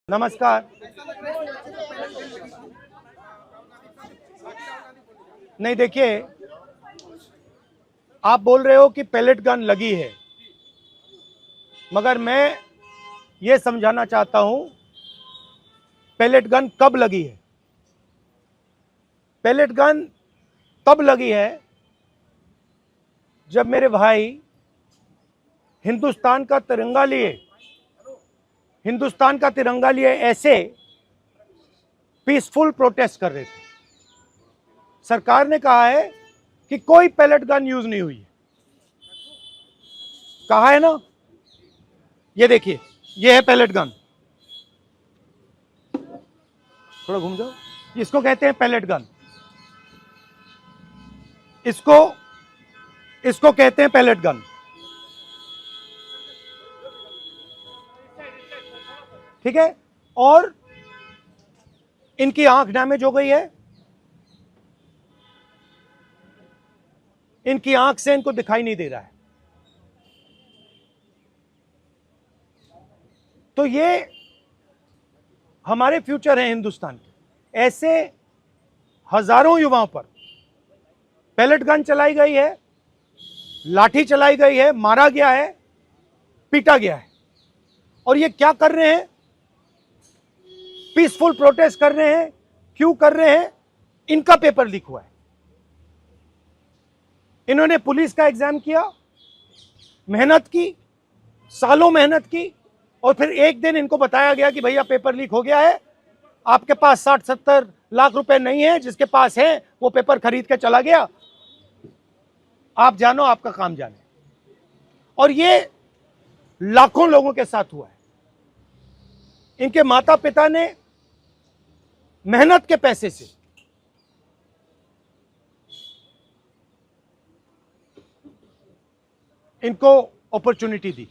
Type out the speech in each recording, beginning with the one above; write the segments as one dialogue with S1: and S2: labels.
S1: नमस्कार। नहीं, देखिए, आप बोल रहे हो कि पैलेट गन लगी है, मगर मैं ये समझाना चाहता हूं पैलेट गन कब लगी है। पैलेट गन तब लगी है जब मेरे भाई हिंदुस्तान का तिरंगा लिए ऐसे पीसफुल प्रोटेस्ट कर रहे थे। सरकार ने कहा है कि कोई पैलेट गन यूज नहीं हुई है, कहा है ना। ये देखिए, ये है पैलेट गन, थोड़ा घूम जाओ। इसको कहते हैं पैलेट गन, इसको कहते हैं पैलेट गन। ठीक है, और इनकी आंख डैमेज हो गई है, इनकी आंख से इनको दिखाई नहीं दे रहा है। तो ये हमारे फ्यूचर है हिंदुस्तान के। ऐसे हजारों युवाओं पर पैलेट गन चलाई गई है, लाठी चलाई गई है, मारा गया है, पीटा गया है। और ये क्या कर रहे हैं? पीसफुल प्रोटेस्ट कर रहे हैं। क्यों कर रहे हैं? इनका पेपर लीक हुआ है। इन्होंने पुलिस का एग्जाम किया, मेहनत की, सालों मेहनत की, और फिर एक दिन इनको बताया गया कि भैया पेपर लीक हो गया है, आपके पास 60-70 लाख रुपए नहीं है, जिसके पास है वो पेपर खरीद के चला गया, आप जानो, आपका काम जाने। और ये लाखों लोगों के साथ हुआ है। इनके माता पिता ने मेहनत के पैसे से इनको अपॉर्चुनिटी दी।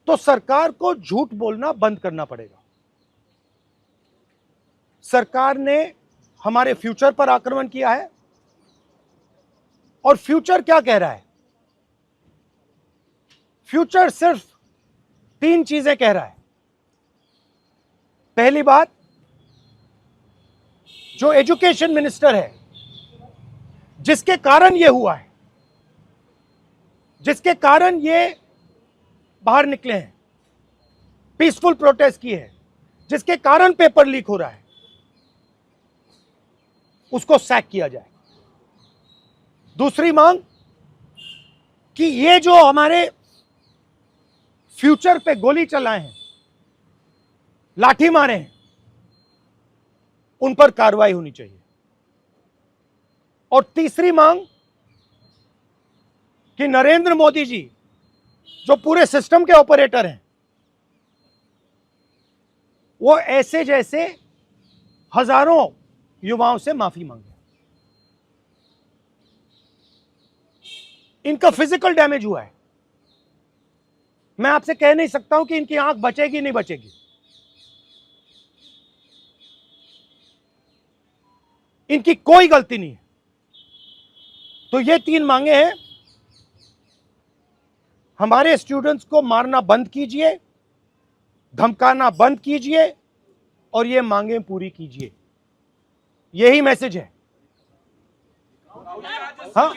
S1: तो सरकार को झूठ बोलना बंद करना पड़ेगा। सरकार ने हमारे फ्यूचर पर आक्रमण किया है, और फ्यूचर क्या कह रहा है? फ्यूचर सिर्फ 3 चीजें कह रहा है। पहली बात, जो एजुकेशन मिनिस्टर है, जिसके कारण यह हुआ है, जिसके कारण ये बाहर निकले हैं, पीसफुल प्रोटेस्ट किए हैं, जिसके कारण पेपर लीक हो रहा है, उसको सैक किया जाए। दूसरी मांग कि ये जो हमारे फ्यूचर पे गोली चलाए हैं, लाठी मारे हैं, उन पर कार्रवाई होनी चाहिए। और तीसरी मांग कि नरेंद्र मोदी जी, जो पूरे सिस्टम के ऑपरेटर हैं, वो ऐसे जैसे हजारों युवाओं से माफी मांगे। इनका फिजिकल डैमेज हुआ है। मैं आपसे कह नहीं सकता हूं कि इनकी आंख बचेगी नहीं बचेगी। इनकी कोई गलती नहीं है। तो ये 3 मांगे हैं। हमारे स्टूडेंट्स को मारना बंद कीजिए, धमकाना बंद कीजिए, और ये मांगे पूरी कीजिए। यही मैसेज है। हाँ,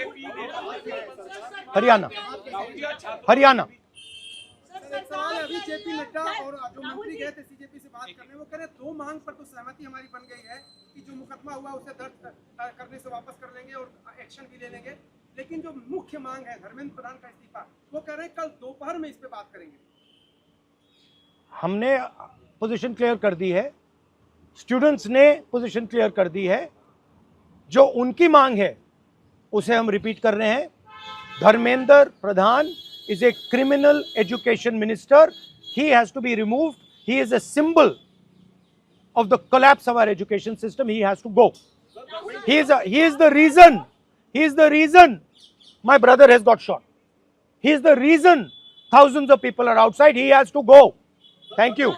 S1: हरियाणा
S2: सवाल है, अभी जेपी नड्डा और जो मंत्री गए थे सीजेपी से बात करने, वो कह रहे 2 मांग पर तो सहमति हमारी बन गई है कि जो मुकदमा हुआ उसे दर्ज करने से वापस कर लेंगे और एक्शन भी ले लेंगे, लेकिन जो मुख्य मांग है धर्मेंद्र प्रधान का इस्तीफा, वो कह रहे हैं कल दोपहर में इस पे बात करेंगे।
S1: हमने पोजीशन क्लियर कर दी है, स्टूडेंट्स ने पोजीशन क्लियर कर दी है। जो उनकी मांग है उसे हम रिपीट कर रहे हैं। Dharmendra Pradhan is a criminal education minister. He has to be removed. He is a symbol of the collapse of our education system. He has to go. He is the reason my brother has got shot. He is the reason thousands of people are outside. He has to go. Thank you.